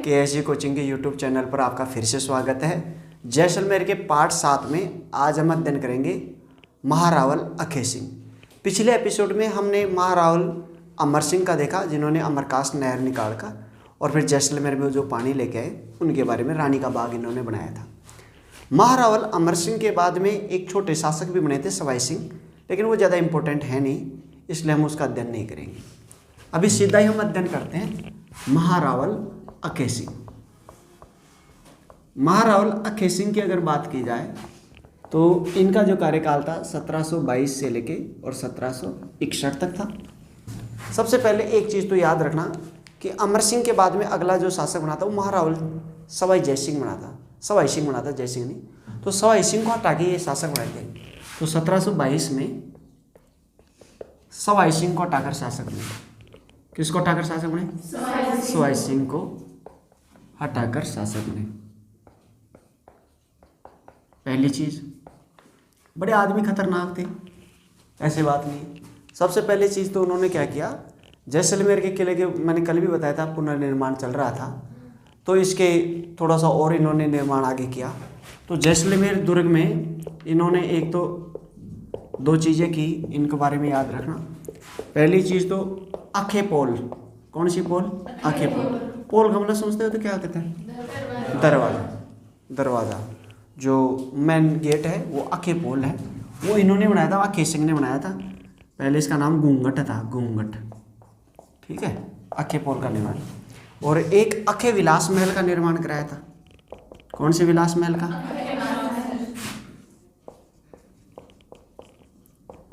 केएसजी coaching के YouTube channel पर आपका फिर से स्वागत है। जैसलमेर के पार्ट 7 में आज हम अध्ययन करेंगे महारावल अखे सिंह। पिछले एपिसोड में हमने महारावल अमर सिंह का देखा, जिन्होंने अमरकास नहर निकाल कर और फिर जैसलमेर में जो पानी लेके आए उनके बारे में रानी का बाग इन्होंने बनाया था। महारावल अमर सिंह के बाद में एक छोटे शासक भी बने थे सवाई सिंह, लेकिन वो ज़्यादा इम्पोर्टेंट है नहीं, इसलिए हम उसका अध्ययन नहीं करेंगे। अभी सीधा ही हम अध्ययन करते हैं महारावल अखे सिंह। महारावल अखे सिंह की अगर बात की जाए तो इनका जो कार्यकाल था 1722 से लेके और 1761 तक था। सबसे पहले एक चीज़ तो याद रखना कि अमर सिंह के बाद में अगला जो शासक बना था वो महारावल सवाई जय सिंह बना था। सवाई सिंह बना था, जय सिंह नहीं। तो सवाई सिंह को हटा के ये शासक बनाए थे। तो 1722 में सवाई सिंह को हटाकर शासक बने। किसको हटाकर शासक बने? सवाई सिंह को हटाकर शासक बने। पहली चीज, बड़े आदमी खतरनाक थे, ऐसे बात नहीं। सबसे पहली चीज तो उन्होंने क्या किया, जैसलमेर के किले के मैंने कल भी बताया था पुनर्निर्माण चल रहा था, तो इसके थोड़ा सा और इन्होंने निर्माण आगे किया। तो जैसलमेर दुर्ग में इन्होंने एक तो दो चीज़ें की, इनके बारे में याद रखना। पहली चीज़ तो अखे पोल। कौन सी पोल? अखे पोल। पोल हम लोग समझते हो तो क्या कहते हैं? दरवाज़ा। दरवाज़ा जो मेन गेट है वो अखे पोल है, वो इन्होंने बनाया था, अखे सिंह ने बनाया था। पहले इसका नाम घूंघट था, घूंघट। ठीक है, अखे पोल का निर्माण। और एक अखे विलास महल का निर्माण कराया था। कौन से विलास महल का?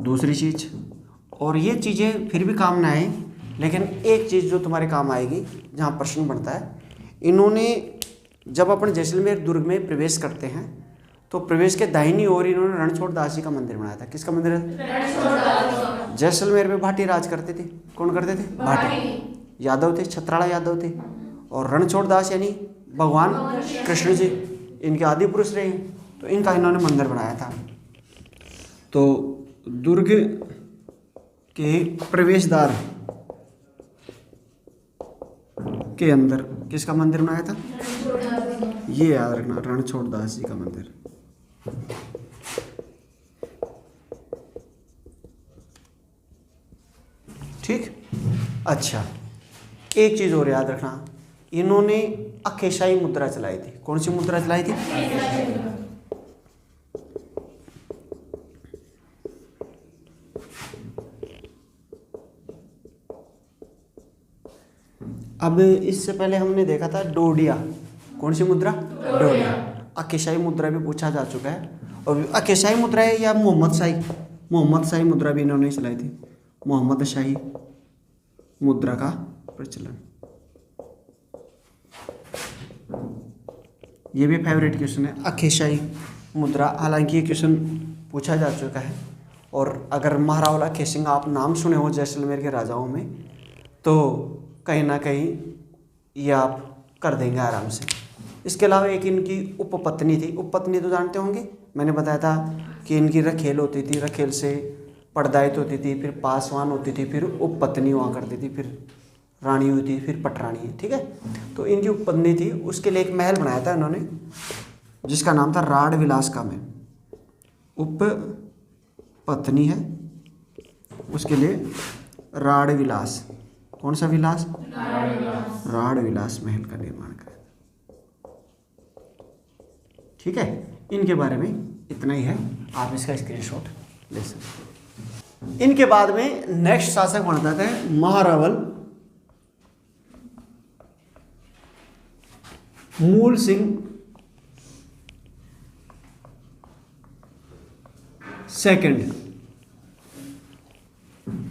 दूसरी चीज, और ये चीज़ें फिर भी काम ना आए, लेकिन एक चीज़ जो तुम्हारे काम आएगी, जहाँ प्रश्न बनता है, इन्होंने जब अपने जैसलमेर दुर्ग में प्रवेश करते हैं तो प्रवेश के दाहिनी ओर इन्होंने रणछोड़ दास जी का मंदिर बनाया था। किसका मंदिर है? जैसलमेर में भाटी राज करते थे। कौन करते थे? भाटी। यादव थे, छत्राला यादव थे। और रणछोड़ दास यानी भगवान कृष्ण जी इनके आदि पुरुष रहे, तो इनका इन्होंने मंदिर बनाया था। तो दुर्ग के प्रवेश द्वार के अंदर किसका मंदिर बनाया था? ये याद रखना, रणछोड़ दास जी का मंदिर। ठीक। अच्छा, एक चीज और याद रखना, इन्होंने अखेशाही मुद्रा चलाई थी। कौन सी मुद्रा चलाई थी? अब इससे पहले हमने देखा था डोडिया। कौन सी मुद्रा? डोडिया। अखेशाही मुद्रा भी पूछा जा चुका है। और अखेशाही मुद्रा है या मोहम्मद शाही मुद्रा भी इन्होंने चलाई थी। मोहम्मद शाही मुद्रा का प्रचलन, ये भी फेवरेट क्वेश्चन है, अखेशाही मुद्रा। हालांकि ये क्वेश्चन पूछा जा चुका है, और अगर महारावल अखे सिंह आप नाम सुने हो जैसलमेर के राजाओं में, तो कहीं ना कहीं ये आप कर देंगे आराम से। इसके अलावा एक इनकी उपपत्नी थी। उपपत्नी तो जानते होंगे, मैंने बताया था कि इनकी रखेल होती थी, रखेल से पड़दायित होती थी, फिर पासवान होती थी, फिर उपपत्नी हुआ करती थी, फिर रानी हुई थी, फिर पटरानी। ठीक है, तो इनकी उपपत्नी थी, उसके लिए एक महल बनाया था इन्होंने, जिसका नाम था राड विलास का महल। उपपत्नी है, उसके लिए राड विलास। कौन सा विलास? राड विलास महल का निर्माण करें। ठीक है, इनके बारे में इतना ही है, आप इसका स्क्रीनशॉट ले सकते। इनके बाद में नेक्स्ट शासक बनता था महारावल मूल सिंह सेकंड,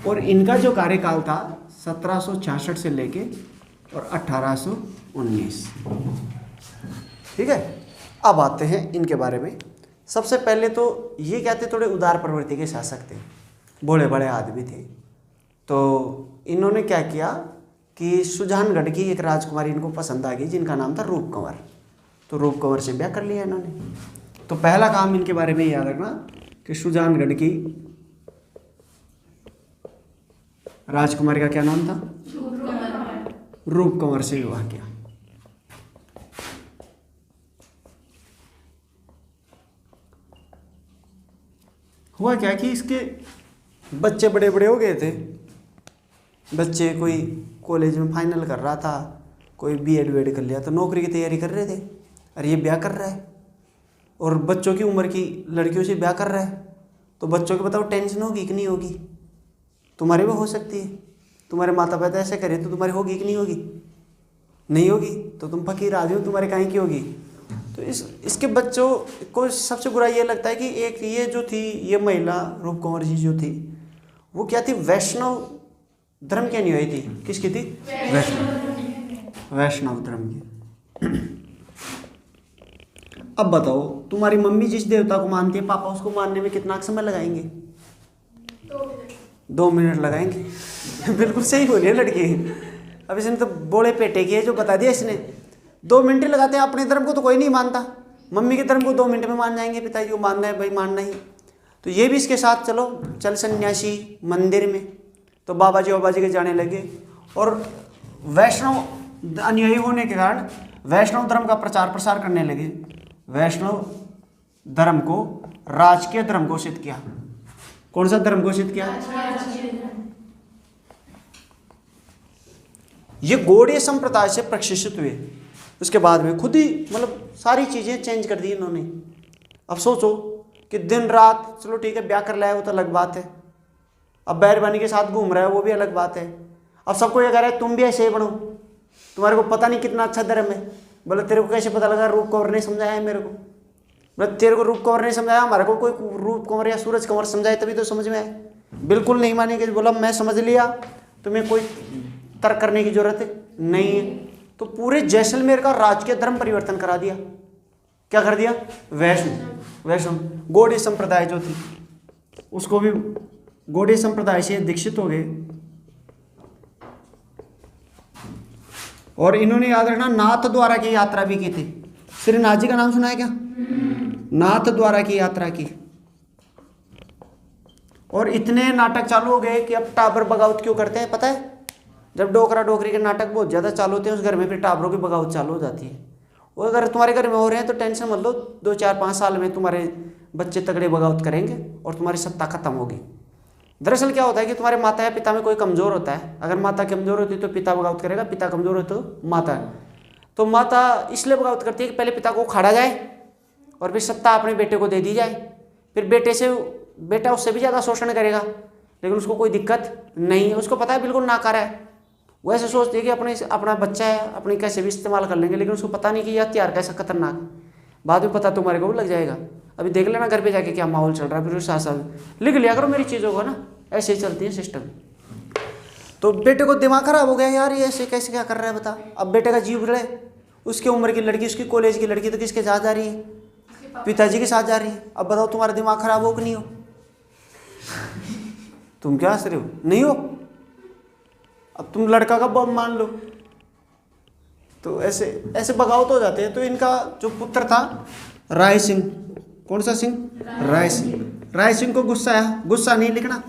और इनका जो कार्यकाल था 1766 से लेके और 1819। ठीक है, अब आते हैं इनके बारे में। सबसे पहले तो ये क्या थे, थोड़े उदार प्रवृत्ति के शासक थे, बड़े बड़े आदमी थे। तो इन्होंने क्या किया कि सुजानगढ़ की एक राजकुमारी इनको पसंद आ गई, जिनका नाम था रूप कंवर। तो रूप कंवर से ब्याह कर लिया इन्होंने। तो पहला काम इनके बारे में याद रखना कि सुजानगढ़ की राजकुमारी का क्या नाम था? रूप कंवर से विवाह किया। हुआ क्या कि इसके बच्चे बड़े बड़े हो गए थे। बच्चे कोई कॉलेज में फाइनल कर रहा था, कोई बीएड वीएड कर लिया, तो नौकरी की तैयारी कर रहे थे। अरे ये ब्याह कर रहा है और बच्चों की उम्र की लड़कियों से ब्याह कर रहा है, तो बच्चों की बताओ टेंशन होगी कि नहीं होगी? तुम्हारे भी हो सकती है। तुम्हारे माता पिता ऐसे करे तो तुम्हारी होगी कि नहीं होगी? नहीं होगी। तो तुम फकीर आदमी हो, तुम्हारे काहे की होगी? तो इसके बच्चों को सबसे बुरा ये लगता है कि एक ये जो थी, ये महिला रूप कंवर जी जो थी, वो क्या थी? वैष्णव धर्म की अनुयायी थी। किसकी थी? वैष्णव धर्म की। अब बताओ, तुम्हारी मम्मी जिस देवता को मानती है, पापा उसको मानने में कितना समय लगाएंगे? 2 मिनट लगाएंगे। बिल्कुल सही बोली है लड़की। अब इसने तो बोले पेटे की है जो बता दिया इसने। 2 मिनट ही लगाते हैं। अपने धर्म को तो कोई नहीं मानता, मम्मी के धर्म को 2 मिनट में मान जाएंगे। पिताजी को मानना है भाई, मानना ही। तो ये भी इसके साथ चल सन्यासी मंदिर में। तो बाबा जी के जाने लगे और वैष्णव अनुयायी होने के कारण वैष्णव धर्म का प्रचार प्रसार करने लगे। वैष्णव धर्म को राजकीय धर्म घोषित किया। कौन सा धर्म घोषित किया? ये गौड़ीय संप्रदाय से प्रशिक्षित हुए। उसके बाद में खुद ही मतलब सारी चीजें चेंज कर दी इन्होंने। अब सोचो कि दिन रात, चलो ठीक है ब्याह कर लाया वो तो अलग बात है, अब बैरबानी के साथ घूम रहा है वो भी अलग बात है। अब सबको ये कह रहा है तुम भी ऐसे ही बनो, तुम्हारे को पता नहीं कितना अच्छा धर्म है। बोले तेरे को कैसे पता लगा? रूप कंवर ने समझाया है मेरे को। बोले तेरे को रूप कंवर ने समझाया, हमारे को कोई रूप कंवर या सूरज कंवर समझाए तभी तो समझ में आए। बिल्कुल नहीं मानेंगे। बोला मैं समझ लिया, तुम्हें कोई तर्क करने की जरूरत नहीं है। तो पूरे जैसलमेर का राजकीय धर्म परिवर्तन करा दिया। क्या कर दिया? वैष्णव गौड़ीय संप्रदाय जो थी उसको भी गौड़ीय संप्रदाय से दीक्षित हो गए। और इन्होंने याद रखना नाथ द्वारा की यात्रा भी की थी। श्रीनाथ जी का नाम सुना है क्या? नाथ द्वारा की यात्रा की। और इतने नाटक चालू हो गए कि अब टाबर बगावत क्यों करते हैं पता है? जब डोकरा डोकरी के नाटक बहुत ज्यादा चालू होते हैं उस घर में फिर टाबरों की बगावत चालू हो जाती है। और अगर तुम्हारे घर में हो रहे हैं तो टेंशन मत लो, 2 4 5 साल में तुम्हारे बच्चे तगड़े बगावत करेंगे और तुम्हारी सत्ता खत्म होगी। दरअसल क्या होता है कि तुम्हारे माता या पिता में कोई कमजोर होता है। अगर माता कमजोर होती है तो पिता बगावत करेगा, पिता कमजोर हो तो माता। तो माता इसलिए बगावत करती है कि पहले पिता को उखाड़ा जाए और फिर सत्ता अपने बेटे को दे दी जाए। फिर बेटा उससे भी ज़्यादा शोषण करेगा लेकिन उसको कोई दिक्कत नहीं है, उसको पता है बिल्कुल नाकार है। वो ऐसे सोचती है कि अपना बच्चा है, अपने कैसे भी इस्तेमाल कर लेंगे, लेकिन उसको पता नहीं कि यह हथियार कैसा खतरनाक। बाद में पता तुम्हारे को भी लग जाएगा। अभी देख लेना घर पे जाके क्या माहौल चल रहा है। फिर उस साथ लिख लिया करो मेरी चीज़ों को ना, ऐसे ही चलती है सिस्टम। तो बेटे को दिमाग खराब हो गया, यार ये ऐसे कैसे क्या कर रहा है बता। अब बेटे का जीव उड़े, उसकी उम्र की लड़की, उसकी कॉलेज की लड़की तो किसके साथ जा रही है? पिताजी के साथ जा रही है। अब बताओ तुम्हारा दिमाग खराब हो कि नहीं हो? तुम क्या हंस रहे हो? नहीं हो। अब तुम लड़का का बम मान लो। तो ऐसे बगावत हो जाते हैं। तो इनका जो पुत्र था राय सिंह, कौन सा सिंह? राय सिंह। राय सिंह को गुस्सा आया, गुस्सा नहीं लिखना,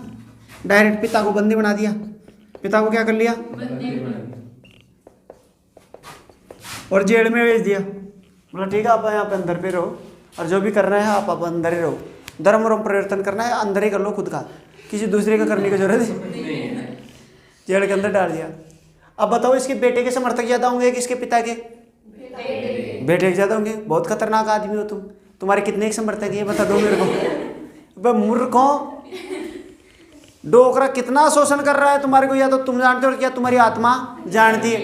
डायरेक्ट पिता को बंदी बना दिया। पिता को क्या कर लिया? और जेल में भेज दिया। बोला ठीक है आप यहाँ पे अंदर पे रहो और जो भी करना है आप अंदर ही रहो। धर्म और परिवर्तन करना है अंदर ही कर लो खुद का, किसी दूसरे का करने की जरूरत है। जेल के अंदर डाल दिया। अब बताओ इसके बेटे के समर्थक ज्यादा होंगे कि इसके पिता के? बेटे ज्यादा होंगे। बहुत खतरनाक आदमी हो तुम। तुम्हारे कितने समर्थक है बता दो मेरे को। मूर्खों, डोकरा कितना शोषण कर रहा है तुम्हारे को, या तो तुम जानते हो क्या तुम्हारी आत्मा जानती है।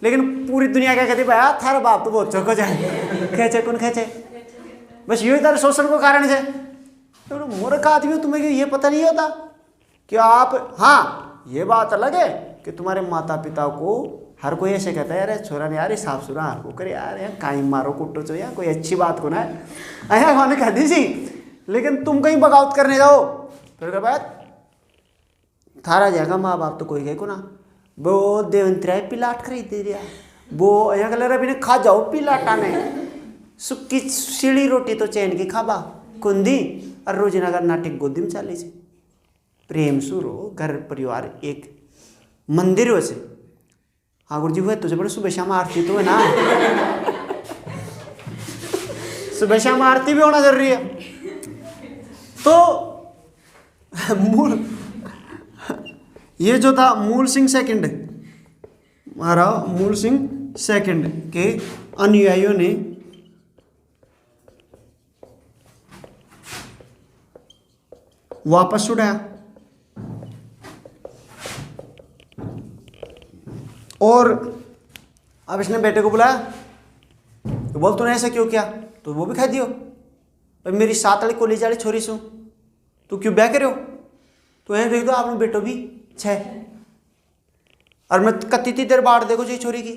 लेकिन पूरी दुनिया क्या कहती है? भाई थारा बाप तो बहुत चौको जाए, खेचे कौन खेचे, बस यही तरह शोषण को कारण से। तो मूर्ख आदमी हो, तुम्हें ये पता नहीं होता कि आप, हाँ ये बात अलग है कि तुम्हारे माता पिता को हर कोई ऐसे कहता है यार छोरा ने यार साफ सुरा वो करे यार काई मारो कुटो चो या कोई अच्छी बात को ना है खाने कह दी सी। लेकिन तुम कहीं बगावत करने जाओ फिर क्या बात थारा जाएगा। माँ बाप तो कोई कहे को ना, वो देवंतरा पिलाट खरीद दे दिया, वो यहाँ कलर अभी ने खा जाओ पिलाटा ने, सुक्की सीढ़ी रोटी तो चैन की खाबा कुंदी और रोजिना का नाटक गोदी में चाली से। प्रेम सुरो घर परिवार एक मंदिर से हाँ गुरु जी वो तुझे बड़े सुबह शाम आरती तो है ना। सुबह शाम आरती भी होना जरूरी है। तो मूल ये जो था मूल सिंह सेकंड, महाराज मूल सिंह सेकंड के अनुयायियों ने वापस उड़ाया और अब इसने बेटे को बुलाया तो बोल तूने ऐसा क्यों किया, तो वो भी कह दियो भाई मेरी सात वाली कॉलेज वाली छोरी सू तू क्यों ब्याह करे हो, तो यह देख दो आपने बेटो भी 6 और मैं कत्ती देर बाढ़ देखो जी छोरी की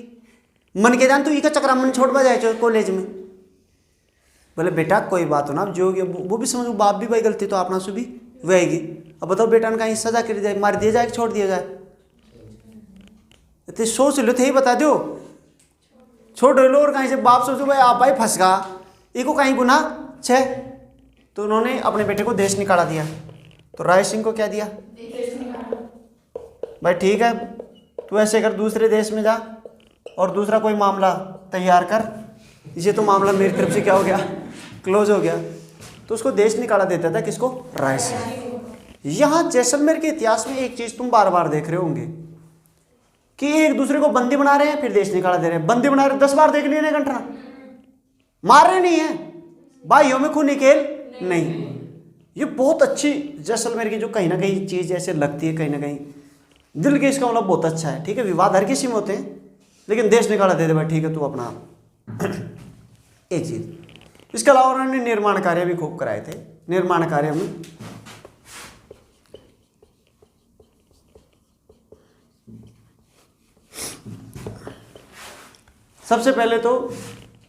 मन के जान तू इका चक्रा मन छोड़ जाए कॉलेज में। बोले बेटा कोई बात हो ना, अब जो वो भी समझो बाप भी भाई गलती तो अपना से भी वहेगी। अब बताओ बेटा ने कहीं सजा कर जाए, मार दिया जाए छोड़ दिया जाए, तो सोच लो थे ही बता दो छोड़ लो। और कहीं से बाप सोचो भाई आप भाई फंस गा इको कहीं गुना 6, तो उन्होंने अपने बेटे को देश निकाला दिया। तो राय सिंह को क्या दिया, भाई ठीक है तू ऐसे कर दूसरे देश में जा और दूसरा कोई मामला तैयार कर, ये तो मामला मेरी तरफ से क्या हो गया, क्लोज हो गया। तो उसको देश निकाला देता था, किसको, राय सिंह। यहाँ जैसलमेर के इतिहास में एक चीज तुम बार बार देख रहे होंगे कि एक दूसरे को बंदी बना रहे हैं फिर देश निकाला दे रहे हैं, बंदी बना रहे 10 बार देख लिए ना घंटा, मार रहे नहीं है, भाइयों में खून निकेल नहीं। ये बहुत अच्छी जैसलमेर की जो कहीं ना कहीं चीज ऐसे लगती है, कहीं ना कहीं दिल के इसका मतलब बहुत अच्छा है। ठीक है विवाद हर किसी में होते हैं, लेकिन देश निकाला दे दे भाई ठीक है तू अपना एक चीज। इसके अलावा उन्होंने निर्माण कार्य भी खूब कराए थे। निर्माण कार्य में सबसे पहले तो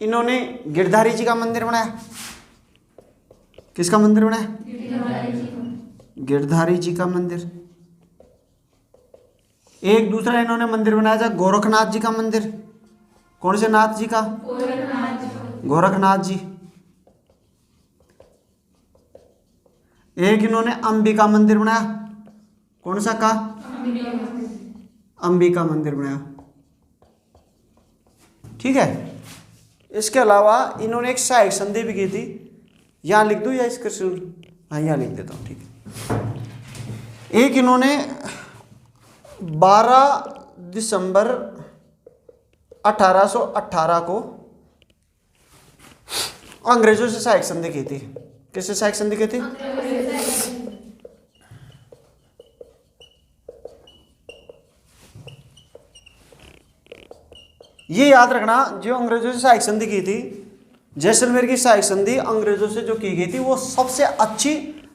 इन्होंने गिरधारी जी का मंदिर बनाया। किसका मंदिर बनाया, गिरधारी जी का मंदिर। एक दूसरा इन्होंने मंदिर बनाया था गोरखनाथ जी का मंदिर। कौन से नाथ जी का, गोरखनाथ जी। एक इन्होंने अंबिका मंदिर बनाया। कौन सा का, अंबिका मंदिर बनाया। ठीक है। इसके अलावा इन्होंने एक सहायक संधि भी की थी, यहां लिख दूं या इसका, हाँ यहां लिख देता हूं। ठीक है। एक इन्होंने 12 दिसंबर 1818 को अंग्रेजों से सहायक संधि की थी। किससे सहायक संधि की थी, ये याद रखना, जो अंग्रेजों से सहायक संधि की थी, जैसलमेर की सहायक संधि अंग्रेजों से जो की गई थी वो सबसे अच्छी,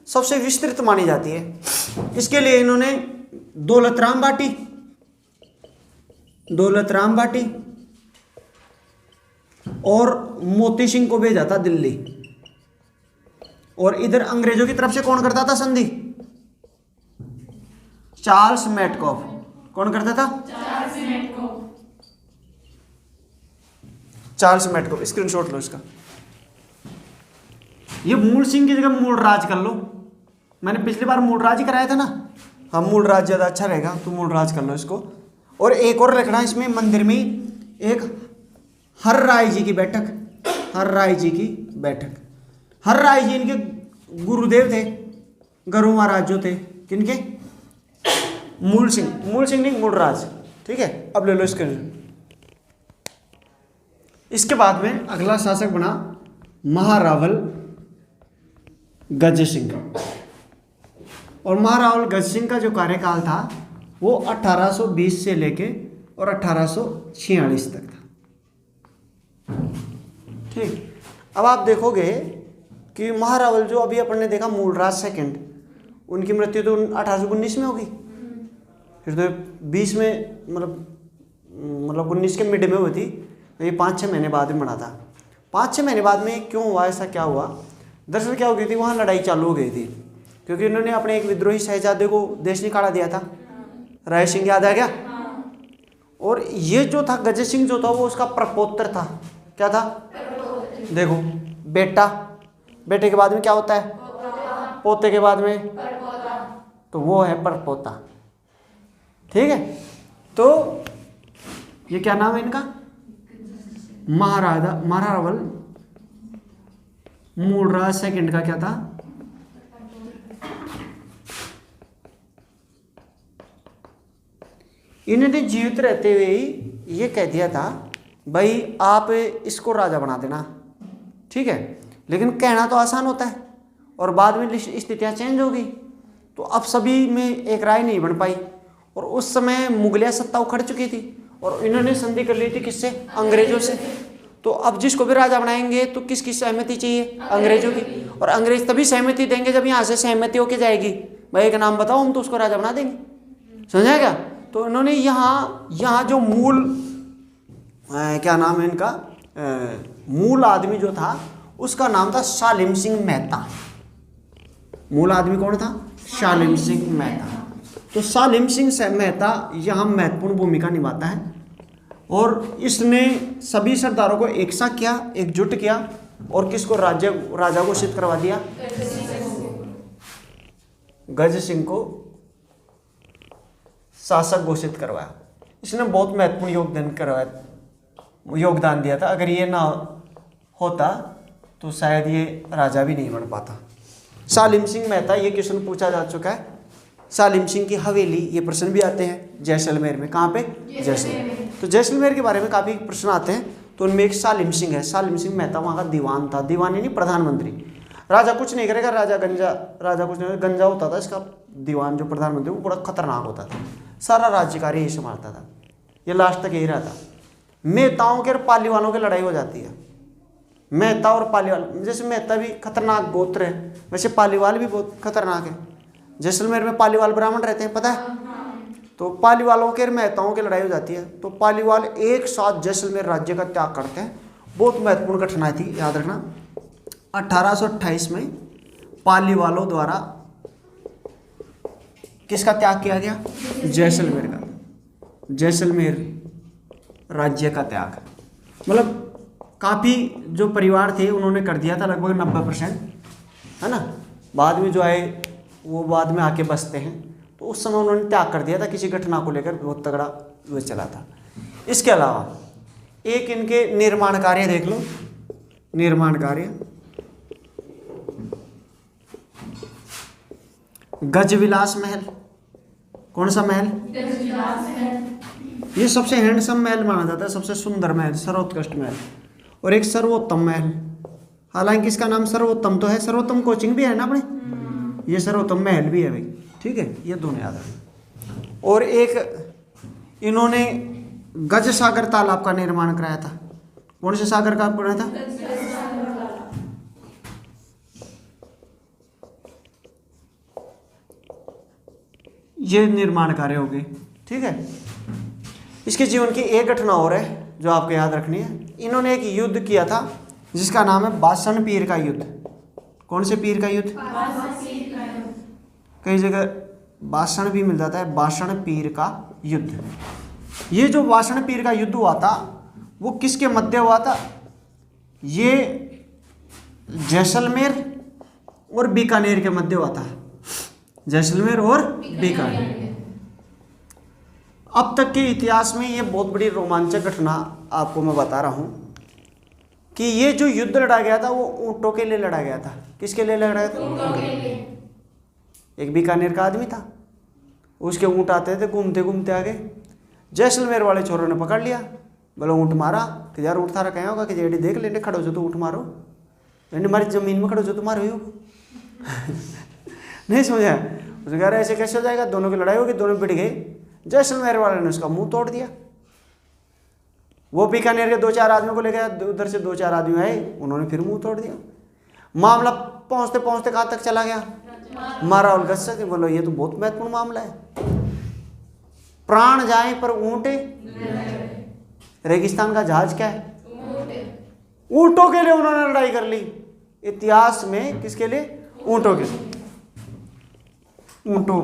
सबसे विस्तृत मानी जाती है। इसके लिए इन्होंने दौलतराम बाटी और मोती सिंह को भेजा था दिल्ली। और इधर अंग्रेजों की तरफ से कौन करता था संधि, चार्ल्स मेटकॉफ। कौन करता था, चार्ल्स मेटकॉफ। स्क्रीनशॉट लो इसका। ये मूल सिंह की जगह मूल राज कर लो। मैंने पिछली बार मूल राज ही कराया था ना, हाँ मूल राज ज्यादा अच्छा रहेगा, तो मूल राज कर लो इसको। और एक और लिखना इसमें, मंदिर में एक हर राय जी की बैठक, हर राय जी की बैठक। हर राय जी इनके गुरुदेव थे, गरु महाराज जो थे, किनके, मूल सिंह नहीं, मूल राज। ठीक है, अब ले लो इसके। इसके बाद में अगला शासक बना महारावल गज सिंह। और महारावल गज सिंह का जो कार्यकाल था वो 1820 से लेके और 1846 तक था। ठीक। अब आप देखोगे कि महारावल जो अभी अपन ने देखा मूलराज सेकंड, उनकी मृत्यु तो 1819 में होगी, फिर तो 20 में मतलब 19 के मिड में हुई थी। ये 5-6 महीने बाद में बना था। 5-6 महीने बाद में क्यों हुआ, ऐसा क्या हुआ, दरअसल क्या हो गई थी, वहाँ लड़ाई चालू हो गई थी, क्योंकि इन्होंने अपने एक विद्रोही शहजादे को देश निकाला दिया था, राय सिंह, याद आ गया। और ये जो था गज सिंह जो था वो उसका प्रपोत्र था। क्या था, देखो बेटा, बेटे के बाद में क्या होता है, पोते के बाद में, तो वो है परपोता। ठीक है। तो ये क्या नाम है इनका? महाराजा महारावल। मूलराज सेकंड का क्या था? इन्होंने जीवित रहते हुए ही ये कह दिया था भाई आप इसको राजा बना देना, ठीक है। लेकिन कहना तो आसान होता है और बाद में स्थितियां चेंज हो गई, तो अब सभी में एक राय नहीं बन पाई। और उस समय मुगलिया सत्ता उखड़ चुकी थी और इन्होंने संधि कर ली थी किससे? अंग्रेजों से। तो अब जिसको भी राजा बनाएंगे तो किसकी सहमति चाहिए? अंग्रेजों की। और अंग्रेज तभी सहमति देंगे जब यहाँ से सहमति होके जाएगी, भाई एक नाम बताओ हम तो उसको राजा बना देंगे। समझा क्या? तो इन्होंने यहाँ जो मूल क्या नाम है इनका, मूल आदमी जो था उसका नाम था शालिम सिंह मेहता। मूल आदमी कौन था? शालिम सिंह मेहता। तो शालिम सिंह मेहता यहाँ महत्वपूर्ण भूमिका निभाता है और इसने सभी सरदारों को एक साथ किया, एकजुट किया और किसको राजा घोषित करवा दिया? गज सिंह को शासक घोषित करवाया। इसने बहुत महत्वपूर्ण योगदान दिया था। अगर ये ना होता तो शायद ये राजा भी नहीं बन पाता। शालिम सिंह मेहता, ये क्वेश्चन पूछा जा चुका है। शालिम सिंह की हवेली, ये प्रश्न भी आते हैं जैसलमेर में। कहाँ पे? जैसलमेर। तो जैसलमेर के बारे में काफ़ी प्रश्न आते हैं, तो उनमें एक शालिम सिंह है। शालिम सिंह मेहता वहाँ का दीवान था। दीवान यानी प्रधानमंत्री। राजा कुछ नहीं करेगा, राजा कुछ नहीं, गंजा होता था इसका दीवान जो प्रधानमंत्री, वो बड़ा खतरनाक होता था, सारा राज्य कार्य यही संभालता था। ये लास्ट तक यही रहता। मेहताओं के और पालीवालों की लड़ाई हो जाती है। मेहता और पालीवाल, जैसे मेहता भी खतरनाक गोत्र है, वैसे पालीवाल भी बहुत खतरनाक है। जैसलमेर में पालीवाल ब्राह्मण रहते हैं, पता है? तो पालीवालों के और मेहताओं की लड़ाई हो जाती है, तो पालीवाल एक साथ जैसलमेर राज्य का त्याग करते हैं। बहुत महत्वपूर्ण घटना थी, याद रखना। 1828 में पालीवालों द्वारा किसका त्याग किया गया? जैसलमेर का। जैसलमेर राज्य का त्याग, मतलब काफ़ी जो परिवार थे उन्होंने कर दिया था, लगभग 90%, है ना। बाद में जो आए वो बाद में आके बसते हैं, तो उस समय उन्होंने त्याग कर दिया था। किसी घटना को लेकर बहुत तगड़ा वो चला था। इसके अलावा एक इनके निर्माण कार्य देख लो। निर्माण कार्य, गजविलास महल। कौन सा महल? गजविलास महल। ये सबसे हैंडसम महल माना जाता है, सबसे सुंदर महल, सर्वोत्कृष्ट महल। और एक सर्वोत्तम महल, हालांकि इसका नाम सर्वोत्तम तो है, सर्वोत्तम कोचिंग भी है ना अपने, ये सर्वोत्तम महल भी है भाई, ठीक है। ये दोनों याद रखें। और एक इन्होंने गज सागर तालाब का निर्माण कराया था। कौन से सागर का बनाया था? ये निर्माण कार्य हो गए, ठीक है। इसके जीवन की एक घटना और है जो आपको याद रखनी है। इन्होंने एक युद्ध किया था जिसका नाम है बासन पीर का युद्ध। कौन से पीर का युद्ध? कई जगह बासन भी मिल जाता है, बासन पीर का युद्ध। ये जो बासन पीर का युद्ध हुआ था वो किसके मध्य हुआ था? ये जैसलमेर और बीकानेर के मध्य हुआ था। जैसलमेर और बीकानेर। अब तक के इतिहास में ये बहुत बड़ी रोमांचक घटना आपको मैं बता रहा हूँ कि ये जो युद्ध लड़ा गया था वो ऊँटों के लिए लड़ा गया था। किसके लिए लड़ा गया था? एक बीकानेर का आदमी था, उसके ऊँट आते थे, घूमते घूमते आ गए। जैसलमेर वाले छोरों ने पकड़ लिया, बोलो ऊँट मारा कि यार ऊँट थारा कहीं होगा कि जेडी देख लेने, खड़ो जो तो ऊँट मारो, हमारी जमीन में खड़ो जो तो मारो ही नहीं समझा? उसने कहा ऐसे कैसे हो जाएगा, दोनों की लड़ाई होगी, दोनों पिट गए। जैसलमेर वाले ने उसका मुंह तोड़ दिया। वो बीकानेर के 2-4 आदमियों को लेकर उधर से 2-4 आदमी आए, उन्होंने फिर मुंह तोड़ दिया। मामला पहुंचते पहुंचते कहाँ तक चला गया? महारावल गस्सा के। बोलो ये तो बहुत महत्वपूर्ण मामला है, प्राण जाए पर ऊँट। रेगिस्तान का जहाज क्या है? ऊँटों के लिए उन्होंने लड़ाई कर ली। इतिहास में किसके लिए? ऊँटों के लिए। ऊँटों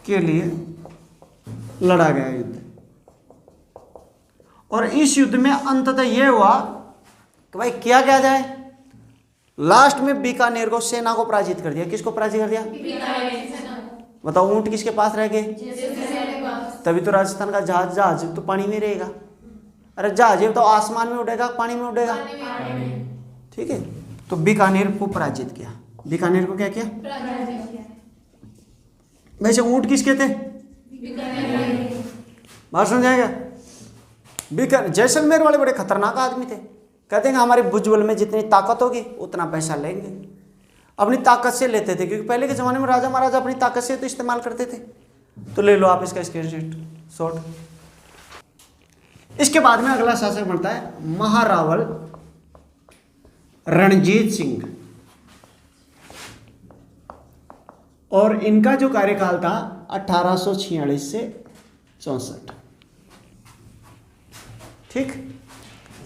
के लिए लड़ा गया युद्ध। और इस युद्ध में अंततः यह हुआ कि भाई क्या किया जाए। लास्ट में बीकानेर को, सेना को पराजित कर दिया। किसको पराजित कर दिया? बताओ, ऊँट किसके पास रह गए? तभी तो राजस्थान का जहाज जहाज तो पानी में रहेगा। अरे जहाज तो आसमान में उड़ेगा, पानी में उड़ेगा। ठीक है, तो बीकानेर को पराजित किया। बीकानेर को क्या किया? वैसे ऊंट किसके थे? बात समझाएगा? जैसलमेर वाले बड़े खतरनाक आदमी थे। कहते हैं हमारे भुजबल में जितनी ताकत होगी उतना पैसा लेंगे। अपनी ताकत से लेते थे, क्योंकि पहले के जमाने में राजा महाराजा अपनी ताकत से तो इस्तेमाल करते थे। तो ले लो आप इसका स्क्रीनशॉट। इसके बाद में अगला शासक बनता है महारावल रणजीत सिंह, और इनका जो कार्यकाल था 1846 से 64। ठीक,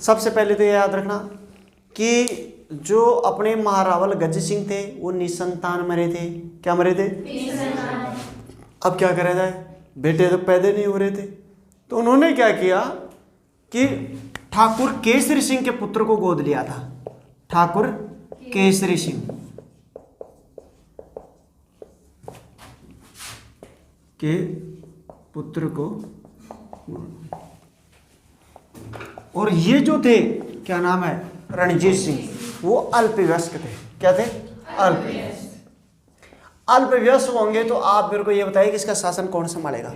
सबसे पहले तो ये याद रखना कि जो अपने महारावल गज सिंह थे वो निसंतान मरे थे। क्या मरे थे? अब क्या करा जाए, बेटे तो पैदा नहीं हो रहे थे। तो उन्होंने क्या किया कि ठाकुर केसरी सिंह के पुत्र को गोद लिया था। ठाकुर केसरी सिंह के पुत्र को, और ये जो थे क्या नाम है, रणजीत सिंह, वो अल्पवयस्क थे। क्या थे? अल्पवयस्क होंगे तो आप मेरे को ये बताइए कि इसका शासन कौन संभालेगा?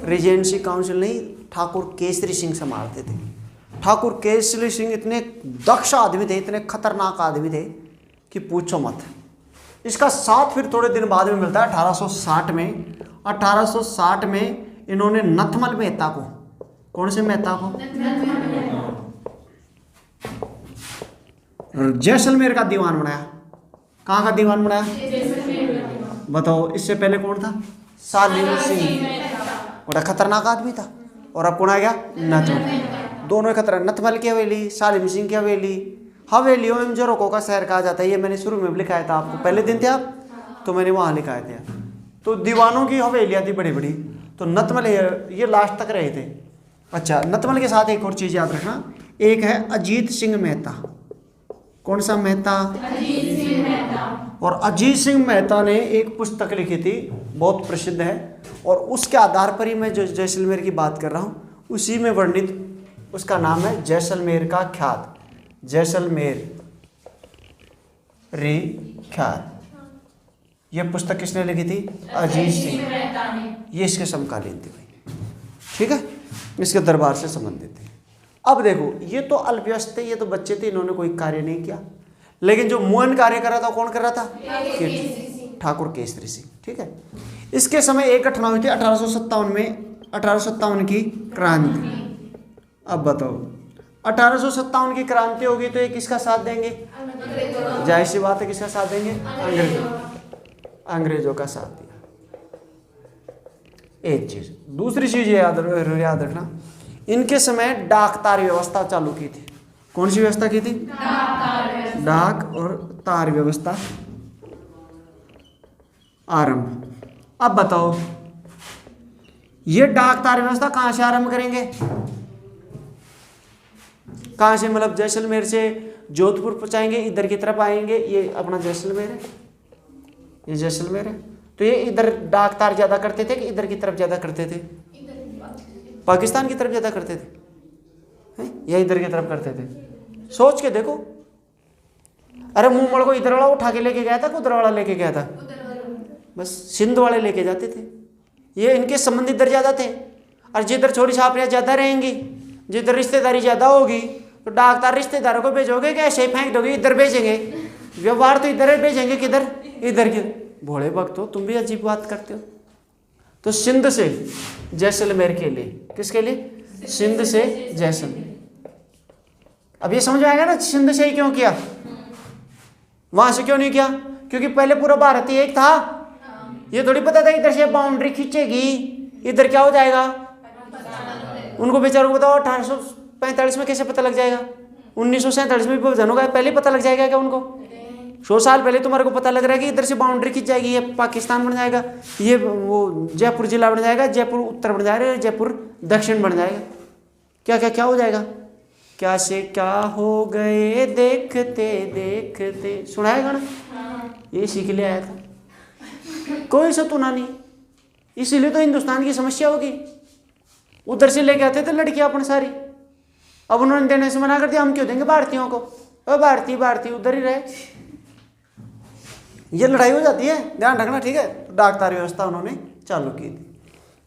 रीजेंसी काउंसिल नहीं, ठाकुर केसरी सिंह संभालते थे। ठाकुर केसरी सिंह इतने दक्ष आदमी थे, इतने खतरनाक आदमी थे कि पूछो मत। इसका साथ फिर थोड़े दिन बाद में मिलता है 1860 में। 1860 में इन्होंने नथमल मेहता को, कौन से मेहता को? जैसलमेर का दीवान बनाया। कहाँ का दीवान बनाया? बताओ। इससे पहले कौन था? सालिम सिंह, बड़ा खतरनाक आदमी था। और अब कौन आ गया? नथमल। दोनों खतरनाक। नथमल की हवेली, सालिम सिंह की हवेली। हवेलियों में जो रोको का शहर कहा जाता है, ये मैंने शुरू में भी लिखाया था आपको। पहले दिन थे आप तो मैंने वहाँ लिखाए थे। तो दीवानों की हवेलियाँ थी बड़ी बड़ी। तो नथमल ये लास्ट तक रहे थे। अच्छा, नथमल के साथ एक और चीज़ याद रखना, एक है अजीत सिंह मेहता। कौन सा मेहता? अजीत सिंह मेहता। और अजीत सिंह मेहता ने एक पुस्तक लिखी थी, बहुत प्रसिद्ध है, और उसके आधार पर ही मैं जो जैसलमेर की बात कर रहा हूँ उसी में वर्णित, उसका नाम है जैसलमेर का ख्यात। जैसलमेर रे ख्यात। यह पुस्तक किसने लिखी थी? अजीत सिंह। ये इसके समकालीन थी भाई। ठीक है, इसके दरबार से संबंधित थे। अब देखो, ये तो अल्पवयस्क थे, ये तो बच्चे थे, इन्होंने कोई कार्य नहीं किया। लेकिन जो मुअन कार्य कर रहा था कौन कर रहा था? ठाकुर केसरी सिंह। ठीक है, इसके समय एक घटना हुई थी 1857 में, 1857 की क्रांति। अब बताओ, 1857 की क्रांति होगी तो ये किसका साथ देंगे? जाहिर सी बात है, किसका साथ देंगे? अंग्रेजों का साथ दिया। एक चीज। दूसरी चीज याद रखना, इनके समय डाक तार व्यवस्था चालू की थी। कौन सी व्यवस्था की थी? डाक और तार व्यवस्था आरंभ। अब बताओ, ये डाक तार व्यवस्था कहां से आरंभ करेंगे? कहां से? मतलब जैसलमेर से जोधपुर पहुंचाएंगे, इधर की तरफ आएंगे। ये अपना जैसलमेर है, ये जैसलमेर है। तो ये इधर डाक तार ज्यादा करते थे कि इधर की तरफ ज्यादा करते थे? पाकिस्तान की तरफ ज्यादा करते थे या इधर की तरफ करते थे? सोच के देखो। अरे मुंह को इधर वाला उठा के लेके गया था कि उधर वाला लेके गया था? बस सिंध वाले लेके जाते थे। ये इनके संबंधी इधर ज्यादा थे। और जिधर छोरी छापरियाँ ज्यादा रहेंगी, जिधर रिश्तेदारी ज्यादा होगी, तो डाकतार रिश्तेदारों को भेजोगे कि ऐसे ही फेंक दोगे? इधर भेजेंगे। व्यवहार तो इधर भेजेंगे, किधर? इधर के। भोले भक्त हो तुम भी, अजीब बात करते हो। तो सिंध से जैसलमेर के लिए, किसके लिए? सिंध से जैसलमेर। अब ये समझ में आएगा ना सिंध से ही क्यों किया, वहां से क्यों नहीं किया? क्योंकि पहले पूरा भारत ही एक था। ये थोड़ी पता था इधर से बाउंड्री खींचेगी, इधर क्या हो जाएगा। उनको बेचारों को बताओ 1845 में कैसे पता लग जाएगा? 1947 में विभाजन होगा, पहले पता लग जाएगा क्या उनको? 100 साल पहले तुम्हारे को पता लग रहा है कि इधर से बाउंड्री खींच जाएगी, ये पाकिस्तान बन जाएगा, ये वो जयपुर जिला बन जाएगा, जयपुर उत्तर बन जाएगा, जयपुर दक्षिण बन जाएगा। क्या क्या क्या हो जाएगा? क्या से क्या हो गए देखते देखते। सुनाएगा ना? ये सीख ले आया था, कोई सा तुना नहीं। इसीलिए तो हिंदुस्तान की समस्या होगी। उधर से लेके आते थे लड़कियां अपन सारी, अब उन्होंने देने से मना कर दिया, हम क्यों देंगे भारतीयों को, भारतीय भारतीय उधर ही रहे। ये लड़ाई हो जाती है, ध्यान रखना, ठीक है। डाकतार व्यवस्था उन्होंने चालू की थी।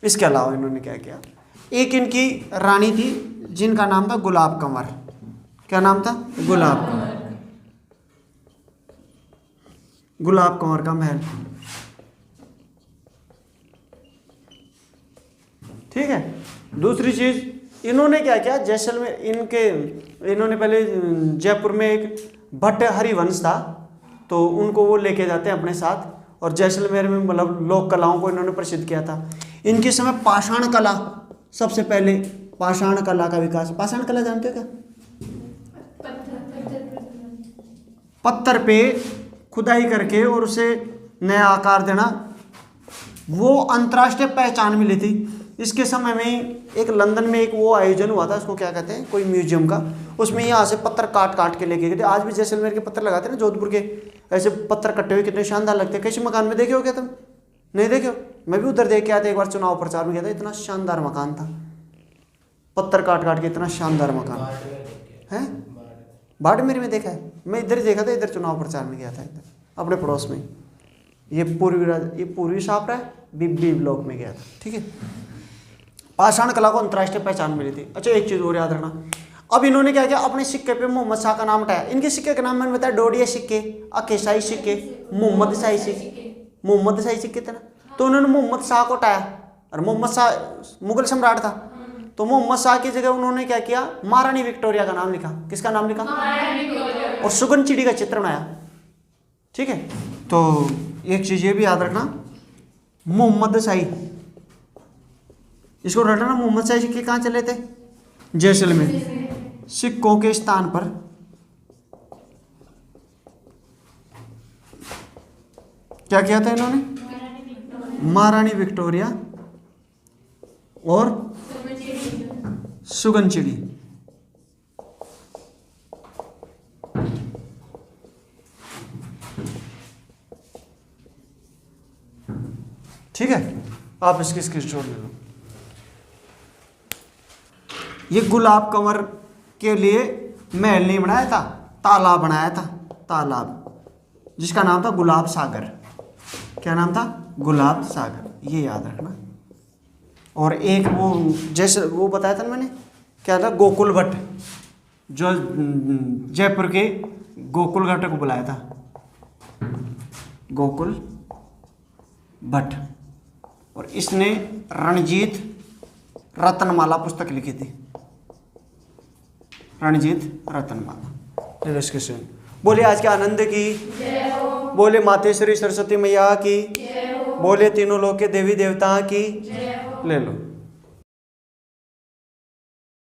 इसके अलावा इन्होंने क्या किया, एक इनकी रानी थी जिनका नाम था गुलाब कंवर। क्या नाम था? गुलाब कंवर। गुलाब कंवर का महल, ठीक है। दूसरी चीज इन्होंने क्या किया, जैसलमेर इन्होंने पहले जयपुर में एक भट्ट हरिवंश था, तो उनको वो लेके जाते हैं अपने साथ, और जैसलमेर में मतलब लोक कलाओं को इन्होंने प्रसिद्ध किया था। इनके समय पाषाण कला, सबसे पहले पाषाण कला का विकास। पाषाण कला जानते हो क्या? पत्थर पे खुदाई करके और उसे नया आकार देना, वो अंतर्राष्ट्रीय पहचान मिली थी। इसके समय में एक लंदन में एक वो आयोजन हुआ था, उसको क्या कहते हैं, कोई म्यूजियम का, उसमें यहाँ से पत्थर काट काट के लेके गए थे। आज भी जैसलमेर के पत्थर लगाते हैं ना, जोधपुर के ऐसे पत्थर कट्टे हुए कितने शानदार लगते हैं। कैसे मकान में देखे हो क्या तुम? नहीं देखे हो? मैं भी उधर देख के आया था, एक बार चुनाव प्रचार में गया था, इतना शानदार मकान था, पत्थर काट काट के, इतना शानदार मकान है। बाड़मेर में देखा है, मैं इधर देखा था, इधर चुनाव प्रचार में गया था, इधर अपने पड़ोस में। ये पूर्वी सापरा है, बिब्बी ब्लॉक में गया था, ठीक है। पाषाण कला को अंतर्राष्ट्रीय पहचान मिली थी। अच्छा, एक चीज और याद रखना, अब इन्होंने क्या किया, अपने सिक्के पे मोहम्मद शाह का नाम हटाया। इनके सिक्के का नाम मैंने बताया, डोडिया सिक्के, अकेशाही सिक्के, मोहम्मद शाही सिक्के, मोहम्मद शाही सिक्के थे ना, तो उन्होंने मोहम्मद शाह को हटाया। और मोहम्मद शाह मुगल सम्राट था, तो मोहम्मद शाह की जगह उन्होंने क्या किया, महारानी विक्टोरिया का नाम लिखा। किसका नाम लिखा? और सुगन चिड़ी का चित्र बनाया, ठीक है। तो एक चीज ये भी याद रखना, मोहम्मद शाही, इसको रटना, मोहम्मद शाही सिक्के कहाँ चले थे? जैसलमेर। सिक्कों के स्थान पर क्या किया था इन्होंने? महारानी विक्टोरिया और सुगन चिड़ी। ठीक है, आप इसकी स्क्रीनशॉट ले लो। ये गुलाब कंवर के लिए महल नहीं बनाया था, तालाब बनाया था, तालाब, जिसका नाम था गुलाब सागर। क्या नाम था? गुलाब सागर, ये याद रखना। और एक वो जैसे वो बताया था ना मैंने, क्या था, गोकुल भट्ट, जो जयपुर के गोकुल भट्ट को बुलाया था, गोकुल भट्ट, और इसने रणजीत रत्नमाला पुस्तक लिखी थी, रणजीत रत्नमाला। बोले आज के आनंद की, बोले मातेश्वरी सरस्वती मैया की, बोले तीनों लोक के देवी देवता की। ले लो।